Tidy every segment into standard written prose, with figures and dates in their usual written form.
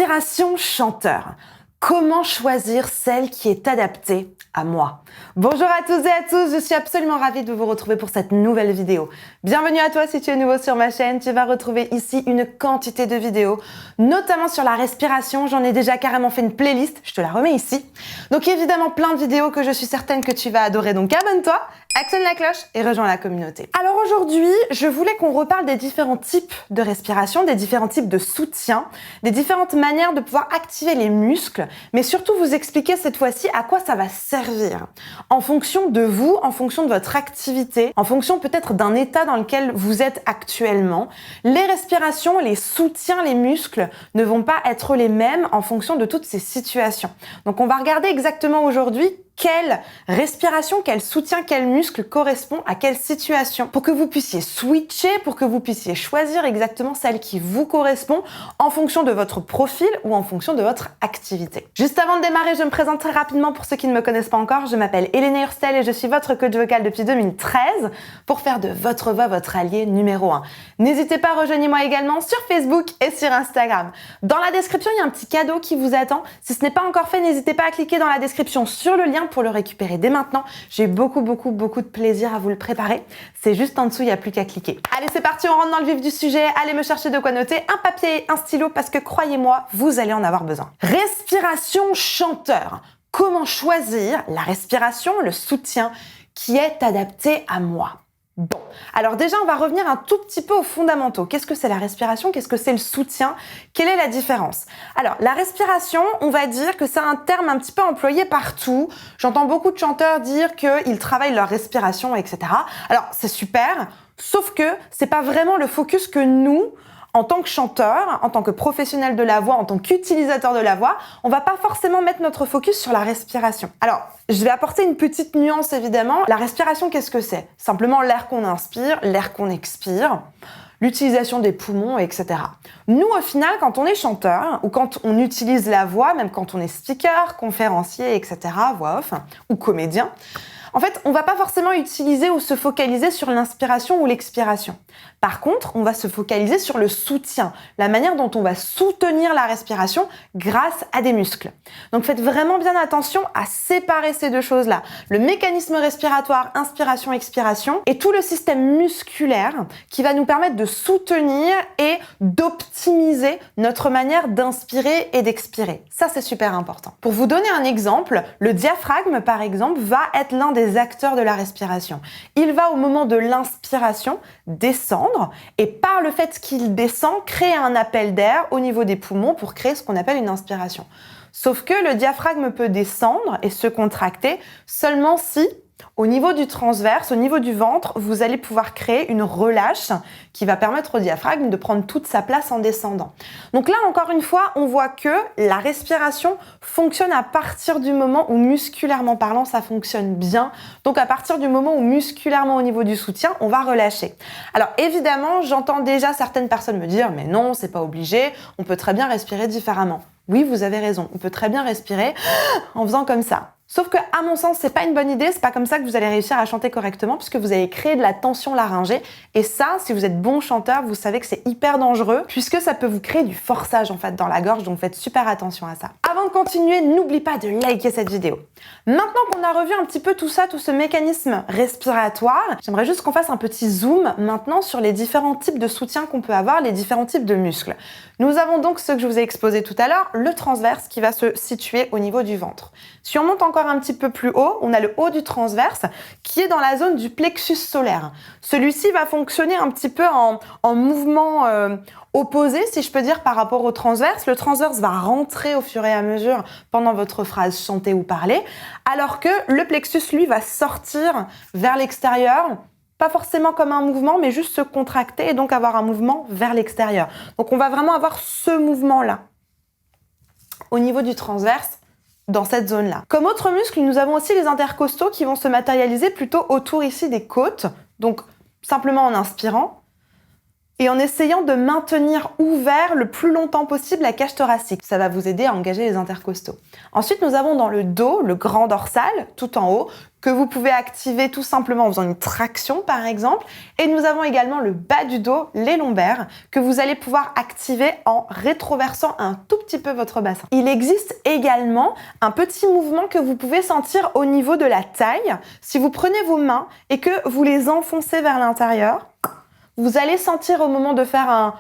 Respiration chanteur. Comment choisir celle qui est adaptée à moi? Bonjour à tous et à tous, je suis absolument ravie de vous retrouver pour cette nouvelle vidéo. Bienvenue à toi si tu es nouveau sur ma chaîne, tu vas retrouver ici une quantité de vidéos, notamment sur la respiration, j'en ai déjà carrément fait une playlist, je te la remets ici. Donc évidemment plein de vidéos que je suis certaine que tu vas adorer, donc abonne-toi, actionne la cloche et rejoins la communauté. Alors aujourd'hui, je voulais qu'on reparle des différents types de respiration, des différents types de soutien, des différentes manières de pouvoir activer les muscles, mais surtout vous expliquer cette fois-ci à quoi ça va servir. En fonction de vous, en fonction de votre activité, en fonction peut-être d'un état dans lequel vous êtes actuellement, les respirations, les soutiens, les muscles ne vont pas être les mêmes en fonction de toutes ces situations. Donc on va regarder exactement aujourd'hui quelle respiration, quel soutien, quel muscle correspond à quelle situation pour que vous puissiez switcher, pour que vous puissiez choisir exactement celle qui vous correspond en fonction de votre profil ou en fonction de votre activité. Juste avant de démarrer, je me présente très rapidement pour ceux qui ne me connaissent pas encore. Je m'appelle Elena Hurstel et je suis votre coach vocal depuis 2013 pour faire de votre voix votre allié numéro 1. N'hésitez pas, rejoignez-moi également sur Facebook et sur Instagram. Dans la description, il y a un petit cadeau qui vous attend. Si ce n'est pas encore fait, n'hésitez pas à cliquer dans la description sur le lien pour le récupérer dès maintenant. J'ai beaucoup de plaisir à vous le préparer. C'est juste en dessous, il n'y a plus qu'à cliquer. Allez, c'est parti, on rentre dans le vif du sujet. Allez me chercher de quoi noter, un papier et un stylo parce que croyez-moi, vous allez en avoir besoin. Respiration chanteur. Comment choisir la respiration, le soutien qui est adapté à moi? Bon, alors déjà, on va revenir un tout petit peu aux fondamentaux. Qu'est-ce que c'est la respiration? Qu'est-ce que c'est le soutien? Quelle est la différence? Alors, la respiration, on va dire que c'est un terme un petit peu employé partout. J'entends beaucoup de chanteurs dire qu'ils travaillent leur respiration, etc. Alors, c'est super, sauf que c'est pas vraiment le focus que nous, en tant que chanteur, en tant que professionnel de la voix, en tant qu'utilisateur de la voix, on va pas forcément mettre notre focus sur la respiration. Alors, je vais apporter une petite nuance évidemment. La respiration, qu'est-ce que c'est? Simplement l'air qu'on inspire, l'air qu'on expire, l'utilisation des poumons, etc. Nous, au final, quand on est chanteur, ou quand on utilise la voix, même quand on est speaker, conférencier, etc., voix off, ou comédien, en fait, on va pas forcément utiliser ou se focaliser sur l'inspiration ou l'expiration. Par contre, on va se focaliser sur le soutien, la manière dont on va soutenir la respiration grâce à des muscles. Donc faites vraiment bien attention à séparer ces deux choses-là. Le mécanisme respiratoire, inspiration-expiration, et tout le système musculaire qui va nous permettre de soutenir et d'optimiser notre manière d'inspirer et d'expirer. Ça, c'est super important. Pour vous donner un exemple, le diaphragme, par exemple, va être l'un des acteurs de la respiration. Il va, au moment de l'inspiration, descendre et par le fait qu'il descend, créer un appel d'air au niveau des poumons pour créer ce qu'on appelle une inspiration. Sauf que le diaphragme peut descendre et se contracter seulement si, au niveau du transverse, au niveau du ventre, vous allez pouvoir créer une relâche qui va permettre au diaphragme de prendre toute sa place en descendant. Donc là, encore une fois, on voit que la respiration fonctionne à partir du moment où, musculairement parlant, ça fonctionne bien. Donc à partir du moment où, musculairement, au niveau du soutien, on va relâcher. Alors évidemment, j'entends déjà certaines personnes me dire « mais non, c'est pas obligé, on peut très bien respirer différemment ». Oui, vous avez raison, on peut très bien respirer en faisant comme ça. Sauf que, à mon sens, c'est pas une bonne idée, c'est pas comme ça que vous allez réussir à chanter correctement puisque vous allez créer de la tension laryngée. Et ça, si vous êtes bon chanteur, vous savez que c'est hyper dangereux puisque ça peut vous créer du forçage en fait dans la gorge, donc faites super attention à ça. Avant de continuer, n'oublie pas de liker cette vidéo. Maintenant qu'on a revu un petit peu tout ça, tout ce mécanisme respiratoire, j'aimerais juste qu'on fasse un petit zoom maintenant sur les différents types de soutien qu'on peut avoir, les différents types de muscles. Nous avons donc ce que je vous ai exposé tout à l'heure, le transverse qui va se situer au niveau du ventre. Si on monte encore un petit peu plus haut, on a le haut du transverse qui est dans la zone du plexus solaire. Celui-ci va fonctionner un petit peu en mouvement opposé, si je peux dire, par rapport au transverse. Le transverse va rentrer au fur et à mesure pendant votre phrase chantée ou parlée, alors que le plexus, lui, va sortir vers l'extérieur, pas forcément comme un mouvement, mais juste se contracter et donc avoir un mouvement vers l'extérieur. Donc on va vraiment avoir ce mouvement-là au niveau du transverse, dans cette zone-là. Comme autre muscle, nous avons aussi les intercostaux qui vont se matérialiser plutôt autour ici des côtes. Donc, simplement en inspirant, et en essayant de maintenir ouvert le plus longtemps possible la cage thoracique. Ça va vous aider à engager les intercostaux. Ensuite, nous avons dans le dos, le grand dorsal, tout en haut, que vous pouvez activer tout simplement en faisant une traction par exemple. Et nous avons également le bas du dos, les lombaires, que vous allez pouvoir activer en rétroversant un tout petit peu votre bassin. Il existe également un petit mouvement que vous pouvez sentir au niveau de la taille. Si vous prenez vos mains et que vous les enfoncez vers l'intérieur, vous allez sentir au moment de faire un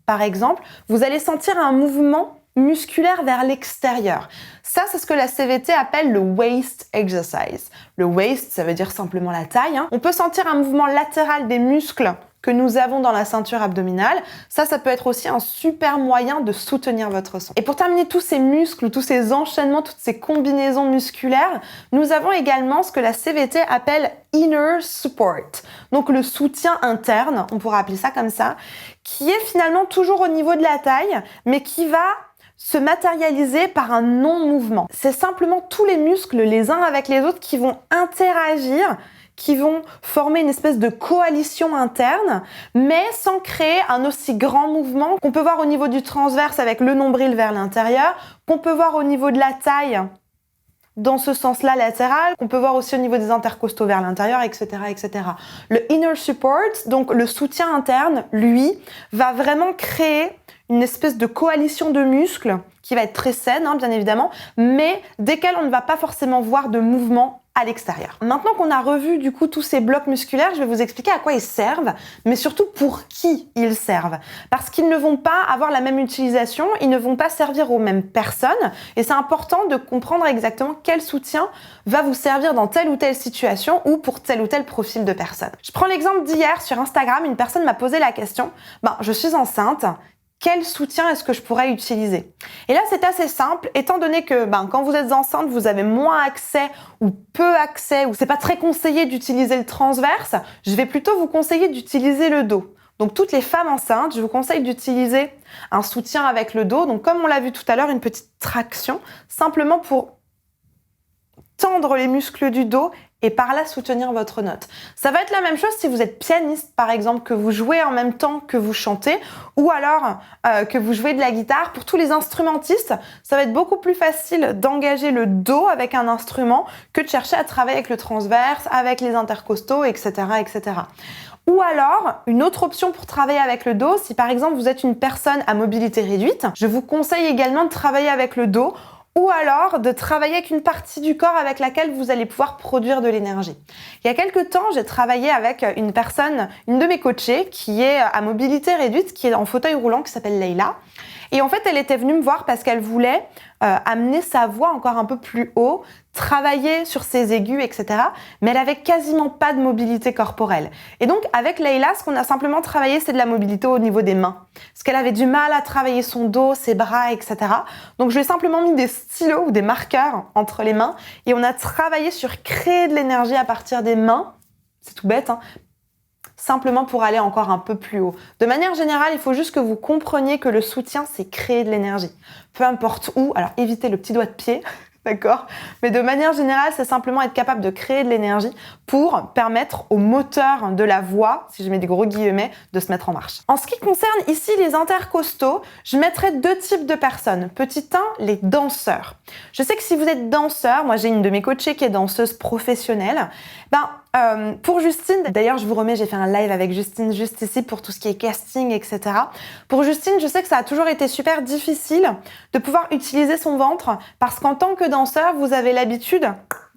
par exemple, vous allez sentir un mouvement musculaire vers l'extérieur. Ça, c'est ce que la CVT appelle le waist exercise. Le waist, ça veut dire simplement la taille. On peut sentir un mouvement latéral des muscles que nous avons dans la ceinture abdominale. Ça peut être aussi un super moyen de soutenir votre son. Et pour terminer tous ces muscles, tous ces enchaînements, toutes ces combinaisons musculaires, nous avons également ce que la CVT appelle inner support. Donc le soutien interne, on pourrait appeler ça comme ça, qui est finalement toujours au niveau de la taille, mais qui va se matérialiser par un non-mouvement. C'est simplement tous les muscles les uns avec les autres qui vont interagir, qui vont former une espèce de coalition interne, mais sans créer un aussi grand mouvement qu'on peut voir au niveau du transverse avec le nombril vers l'intérieur, qu'on peut voir au niveau de la taille dans ce sens-là latéral, qu'on peut voir aussi au niveau des intercostaux vers l'intérieur, etc., etc. Le inner support, donc le soutien interne, lui, va vraiment créer une espèce de coalition de muscles qui va être très saine, bien évidemment, mais desquels on ne va pas forcément voir de mouvement à l'extérieur. Maintenant qu'on a revu du coup tous ces blocs musculaires, je vais vous expliquer à quoi ils servent, mais surtout pour qui ils servent. Parce qu'ils ne vont pas avoir la même utilisation, ils ne vont pas servir aux mêmes personnes, et c'est important de comprendre exactement quel soutien va vous servir dans telle ou telle situation ou pour tel ou tel profil de personne. Je prends l'exemple d'hier sur Instagram, une personne m'a posé la question, je suis enceinte, quel soutien est-ce que je pourrais utiliser? Et là, c'est assez simple, étant donné que quand vous êtes enceinte, vous avez moins accès ou peu accès, ou c'est pas très conseillé d'utiliser le transverse, je vais plutôt vous conseiller d'utiliser le dos. Donc toutes les femmes enceintes, je vous conseille d'utiliser un soutien avec le dos. Donc comme on l'a vu tout à l'heure, une petite traction, simplement pour tendre les muscles du dos et par là soutenir votre note. Ça va être la même chose si vous êtes pianiste par exemple, que vous jouez en même temps que vous chantez, ou alors que vous jouez de la guitare. Pour tous les instrumentistes, ça va être beaucoup plus facile d'engager le dos avec un instrument que de chercher à travailler avec le transverse, avec les intercostaux, etc., etc. Ou alors, une autre option pour travailler avec le dos, si par exemple vous êtes une personne à mobilité réduite, je vous conseille également de travailler avec le dos, ou alors de travailler avec une partie du corps avec laquelle vous allez pouvoir produire de l'énergie. Il y a quelques temps, j'ai travaillé avec une personne, une de mes coachées, qui est à mobilité réduite, qui est en fauteuil roulant, qui s'appelle Leïla. Et en fait, elle était venue me voir parce qu'elle voulait amener sa voix encore un peu plus haut, travailler sur ses aigus, etc. Mais elle avait quasiment pas de mobilité corporelle. Et donc, avec Leïla, ce qu'on a simplement travaillé, c'est de la mobilité au niveau des mains. Parce qu'elle avait du mal à travailler son dos, ses bras, etc. Donc, je lui ai simplement mis des stylos ou des marqueurs entre les mains et on a travaillé sur créer de l'énergie à partir des mains. C'est tout bête, simplement pour aller encore un peu plus haut. De manière générale, il faut juste que vous compreniez que le soutien, c'est créer de l'énergie. Peu importe où, alors évitez le petit doigt de pied, d'accord? Mais de manière générale, c'est simplement être capable de créer de l'énergie pour permettre au moteur de la voix, si je mets des gros guillemets, de se mettre en marche. En ce qui concerne ici les intercostaux, je mettrai deux types de personnes. Petit 1, les danseurs. Je sais que si vous êtes danseur, moi j'ai une de mes coachées qui est danseuse professionnelle, pour Justine, d'ailleurs je vous remets, j'ai fait un live avec Justine juste ici pour tout ce qui est casting, etc. Pour Justine, je sais que ça a toujours été super difficile de pouvoir utiliser son ventre parce qu'en tant que danseur, vous avez l'habitude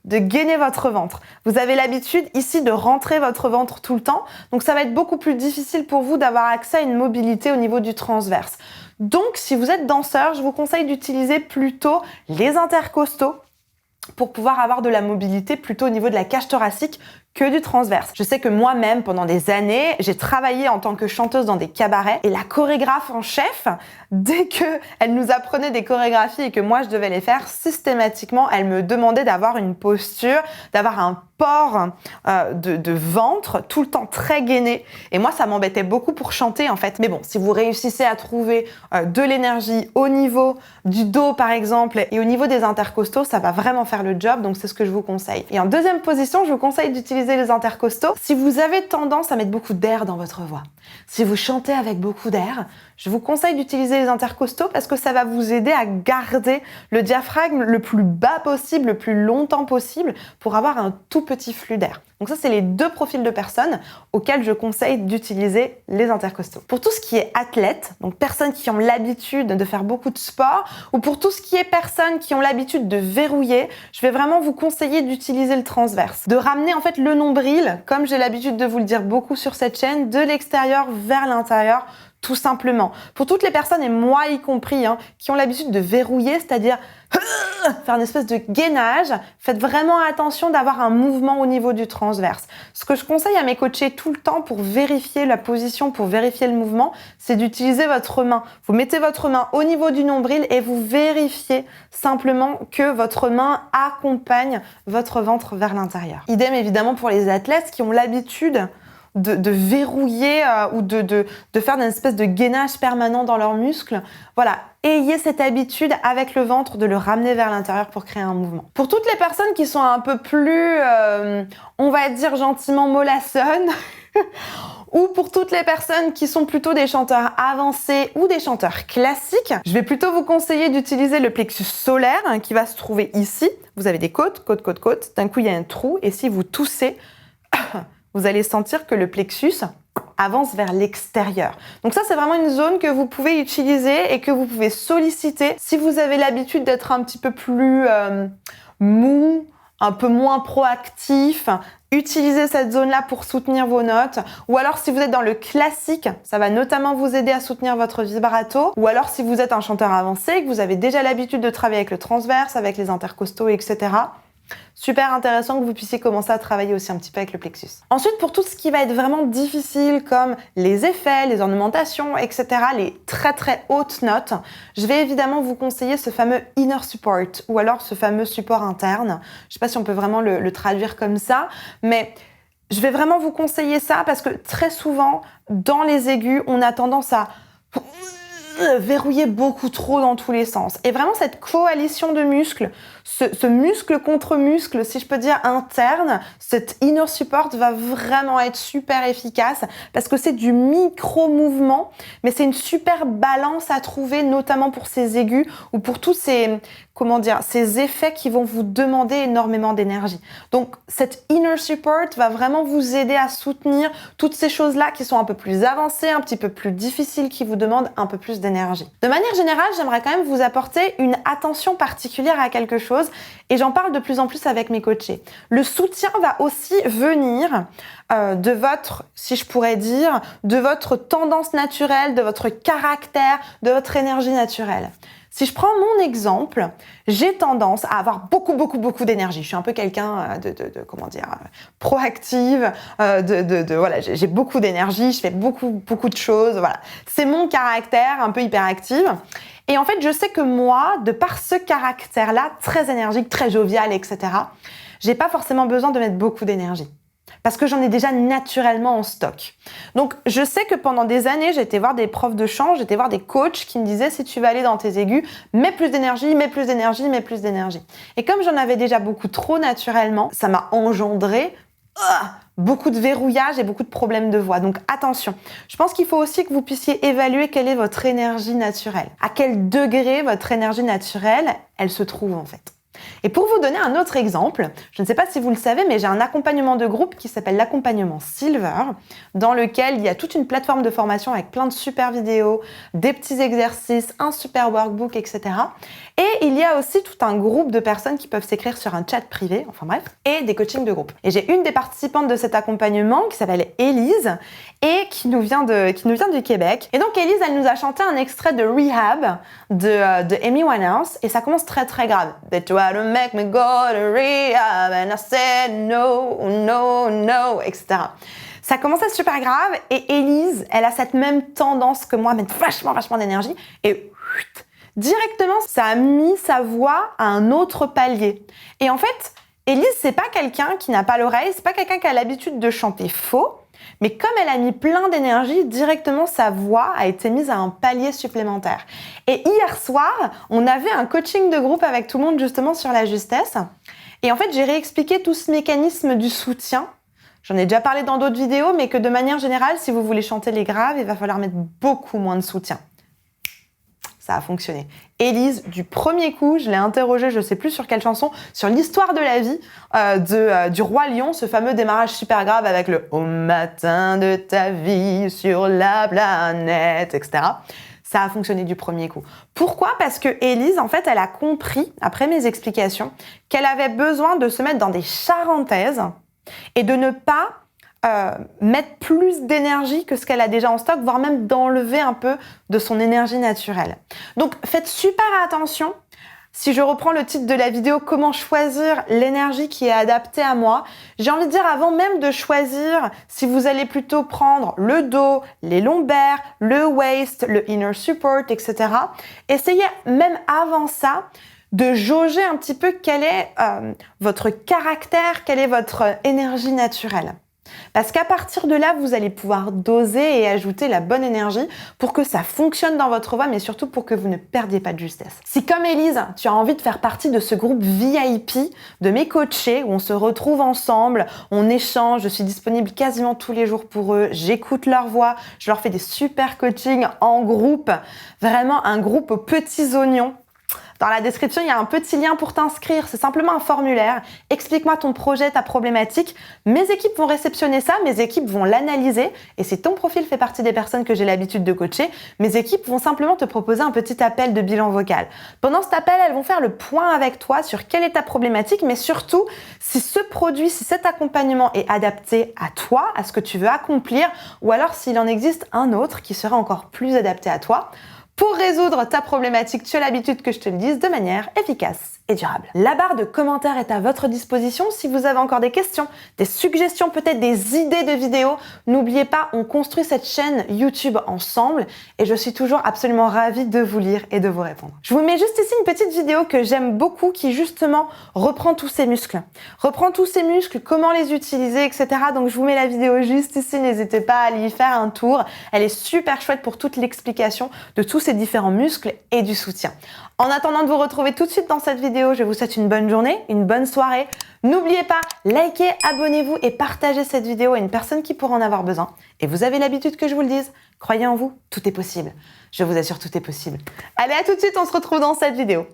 de gainer votre ventre. Vous avez l'habitude ici de rentrer votre ventre tout le temps, donc ça va être beaucoup plus difficile pour vous d'avoir accès à une mobilité au niveau du transverse. Donc si vous êtes danseur, je vous conseille d'utiliser plutôt les intercostaux pour pouvoir avoir de la mobilité plutôt au niveau de la cage thoracique que du transverse. Je sais que moi-même, pendant des années, j'ai travaillé en tant que chanteuse dans des cabarets et la chorégraphe en chef, dès qu'elle nous apprenait des chorégraphies et que moi je devais les faire, systématiquement, elle me demandait d'avoir une posture, d'avoir un port de ventre tout le temps très gainé. Et moi, ça m'embêtait beaucoup pour chanter en fait. Mais bon, si vous réussissez à trouver de l'énergie au niveau du dos par exemple et au niveau des intercostaux, ça va vraiment faire le job. Donc c'est ce que je vous conseille. Et en deuxième position, je vous conseille d'utiliser d'utiliser les intercostaux. Si vous avez tendance à mettre beaucoup d'air dans votre voix, si vous chantez avec beaucoup d'air, je vous conseille d'utiliser les intercostaux parce que ça va vous aider à garder le diaphragme le plus bas possible, le plus longtemps possible pour avoir un tout petit flux d'air. Donc ça, c'est les deux profils de personnes auxquels je conseille d'utiliser les intercostaux. Pour tout ce qui est athlète, donc personnes qui ont l'habitude de faire beaucoup de sport, ou pour tout ce qui est personnes qui ont l'habitude de verrouiller, je vais vraiment vous conseiller d'utiliser le transverse, de ramener en fait le nombril, comme j'ai l'habitude de vous le dire beaucoup sur cette chaîne, de l'extérieur vers l'intérieur, tout simplement. Pour toutes les personnes, et moi y compris, qui ont l'habitude de verrouiller, c'est-à-dire faire une espèce de gainage, faites vraiment attention d'avoir un mouvement au niveau du transverse. Ce que je conseille à mes coachés tout le temps pour vérifier la position, pour vérifier le mouvement, c'est d'utiliser votre main. Vous mettez votre main au niveau du nombril et vous vérifiez simplement que votre main accompagne votre ventre vers l'intérieur. Idem évidemment pour les athlètes qui ont l'habitude de verrouiller ou de faire une espèce de gainage permanent dans leurs muscles. Voilà, ayez cette habitude avec le ventre de le ramener vers l'intérieur pour créer un mouvement. Pour toutes les personnes qui sont un peu plus, on va dire gentiment mollassonnes, ou pour toutes les personnes qui sont plutôt des chanteurs avancés ou des chanteurs classiques, je vais plutôt vous conseiller d'utiliser le plexus solaire qui va se trouver ici. Vous avez des côtes, côte. D'un coup, il y a un trou et si vous toussez, vous allez sentir que le plexus avance vers l'extérieur. Donc ça, c'est vraiment une zone que vous pouvez utiliser et que vous pouvez solliciter si vous avez l'habitude d'être un petit peu plus mou, un peu moins proactif. Utilisez cette zone-là pour soutenir vos notes. Ou alors, si vous êtes dans le classique, ça va notamment vous aider à soutenir votre vibrato. Ou alors, si vous êtes un chanteur avancé, que vous avez déjà l'habitude de travailler avec le transverse, avec les intercostaux, etc., super intéressant que vous puissiez commencer à travailler aussi un petit peu avec le plexus. Ensuite, pour tout ce qui va être vraiment difficile, comme les effets, les ornementations, etc., les très très hautes notes, je vais évidemment vous conseiller ce fameux inner support, ou alors ce fameux support interne. Je ne sais pas si on peut vraiment le traduire comme ça, mais je vais vraiment vous conseiller ça parce que très souvent, dans les aigus, on a tendance à verrouiller beaucoup trop dans tous les sens. Et vraiment, cette coalition de muscles, ce muscle contre muscle, si je peux dire interne, cet inner support va vraiment être super efficace parce que c'est du micro-mouvement, mais c'est une super balance à trouver, notamment pour ces aigus ou pour tous ces, ces effets qui vont vous demander énormément d'énergie. Donc, cet inner support va vraiment vous aider à soutenir toutes ces choses-là qui sont un peu plus avancées, un petit peu plus difficiles, qui vous demandent un peu plus d'énergie. De manière générale, j'aimerais quand même vous apporter une attention particulière à quelque chose et j'en parle de plus en plus avec mes coachés. Le soutien va aussi venir de votre, si je pourrais dire, de votre tendance naturelle, de votre caractère, de votre énergie naturelle. Si je prends mon exemple, j'ai tendance à avoir beaucoup d'énergie. Je suis un peu quelqu'un proactive, voilà, j'ai beaucoup d'énergie, je fais beaucoup de choses, voilà. C'est mon caractère, un peu hyperactive. Et en fait, je sais que moi, de par ce caractère-là, très énergique, très jovial, etc., j'ai pas forcément besoin de mettre beaucoup d'énergie. Parce que j'en ai déjà naturellement en stock. Donc, je sais que pendant des années, j'ai été voir des profs de chant, j'ai été voir des coachs qui me disaient, si tu veux aller dans tes aigus, mets plus d'énergie, mets plus d'énergie, mets plus d'énergie. Et comme j'en avais déjà beaucoup trop naturellement, ça m'a engendré beaucoup de verrouillage et beaucoup de problèmes de voix. Donc, attention. Je pense qu'il faut aussi que vous puissiez évaluer quelle est votre énergie naturelle. À quel degré votre énergie naturelle, elle se trouve en fait. Et pour vous donner un autre exemple, je ne sais pas si vous le savez, mais j'ai un accompagnement de groupe qui s'appelle l'accompagnement Silver, dans lequel il y a toute une plateforme de formation avec plein de super vidéos, des petits exercices, un super workbook, etc. Et il y a aussi tout un groupe de personnes qui peuvent s'écrire sur un chat privé, enfin bref, et des coachings de groupe. Et j'ai une des participantes de cet accompagnement qui s'appelle Élise et qui nous vient du Québec. Et donc Élise, elle nous a chanté un extrait de Rehab de Amy Winehouse et ça commence très très grave. They try to make me go to rehab and I said no, no, no, etc. Ça commençait super grave et Élise, elle a cette même tendance que moi à mettre vachement d'énergie et directement, ça a mis sa voix à un autre palier. Et en fait, Élise, c'est pas quelqu'un qui n'a pas l'oreille, c'est pas quelqu'un qui a l'habitude de chanter faux, mais comme elle a mis plein d'énergie, directement sa voix a été mise à un palier supplémentaire. Et hier soir, on avait un coaching de groupe avec tout le monde justement sur la justesse. Et en fait, j'ai réexpliqué tout ce mécanisme du soutien J'en ai déjà parlé dans d'autres vidéos, mais que de manière générale, si vous voulez chanter les graves, il va falloir mettre beaucoup moins de soutien. Ça a fonctionné. Élise, du premier coup, je l'ai interrogée, je ne sais plus sur quelle chanson, sur l'histoire de la vie du roi lion, ce fameux démarrage super grave avec le « Au matin de ta vie sur la planète », etc. Ça a fonctionné du premier coup. Pourquoi? Parce que Élise, en fait, elle a compris, après mes explications, qu'elle avait besoin de se mettre dans des charentaises et de ne pas mettre plus d'énergie que ce qu'elle a déjà en stock, voire même d'enlever un peu de son énergie naturelle. Donc, faites super attention. Si je reprends le titre de la vidéo, comment choisir l'énergie qui est adaptée à moi, j'ai envie de dire avant même de choisir si vous allez plutôt prendre le dos, les lombaires, le waist, le inner support, etc. Essayez même avant ça de jauger un petit peu quel est votre caractère, quelle est votre énergie naturelle. Parce qu'à partir de là, vous allez pouvoir doser et ajouter la bonne énergie pour que ça fonctionne dans votre voix, mais surtout pour que vous ne perdiez pas de justesse. Si comme Élise, tu as envie de faire partie de ce groupe VIP de mes coachés, où on se retrouve ensemble, on échange, je suis disponible quasiment tous les jours pour eux, j'écoute leur voix, je leur fais des super coachings en groupe, vraiment un groupe aux petits oignons. Dans la description, il y a un petit lien pour t'inscrire. C'est simplement un formulaire. Explique-moi ton projet, ta problématique. Mes équipes vont réceptionner ça, mes équipes vont l'analyser. Et si ton profil fait partie des personnes que j'ai l'habitude de coacher, mes équipes vont simplement te proposer un petit appel de bilan vocal. Pendant cet appel, elles vont faire le point avec toi sur quelle est ta problématique, mais surtout si ce produit, si cet accompagnement est adapté à toi, à ce que tu veux accomplir, ou alors s'il en existe un autre qui sera encore plus adapté à toi, pour résoudre ta problématique, tu as l'habitude que je te le dise de manière efficace et durable. La barre de commentaires est à votre disposition si vous avez encore des questions, des suggestions, peut-être des idées de vidéos. N'oubliez pas, on construit cette chaîne YouTube ensemble et je suis toujours absolument ravie de vous lire et de vous répondre. Je vous mets juste ici une petite vidéo que j'aime beaucoup qui justement reprend tous ces muscles. Reprend tous ces muscles, comment les utiliser, etc. Donc je vous mets la vidéo juste ici, n'hésitez pas à aller y faire un tour. Elle est super chouette pour toute l'explication de tous ces différents muscles et du soutien. En attendant de vous retrouver tout de suite dans cette vidéo, je vous souhaite une bonne journée, une bonne soirée. N'oubliez pas, likez, abonnez-vous et partagez cette vidéo à une personne qui pourra en avoir besoin. Et vous avez l'habitude que je vous le dise, croyez en vous, tout est possible. Je vous assure, tout est possible. Allez, à tout de suite, on se retrouve dans cette vidéo.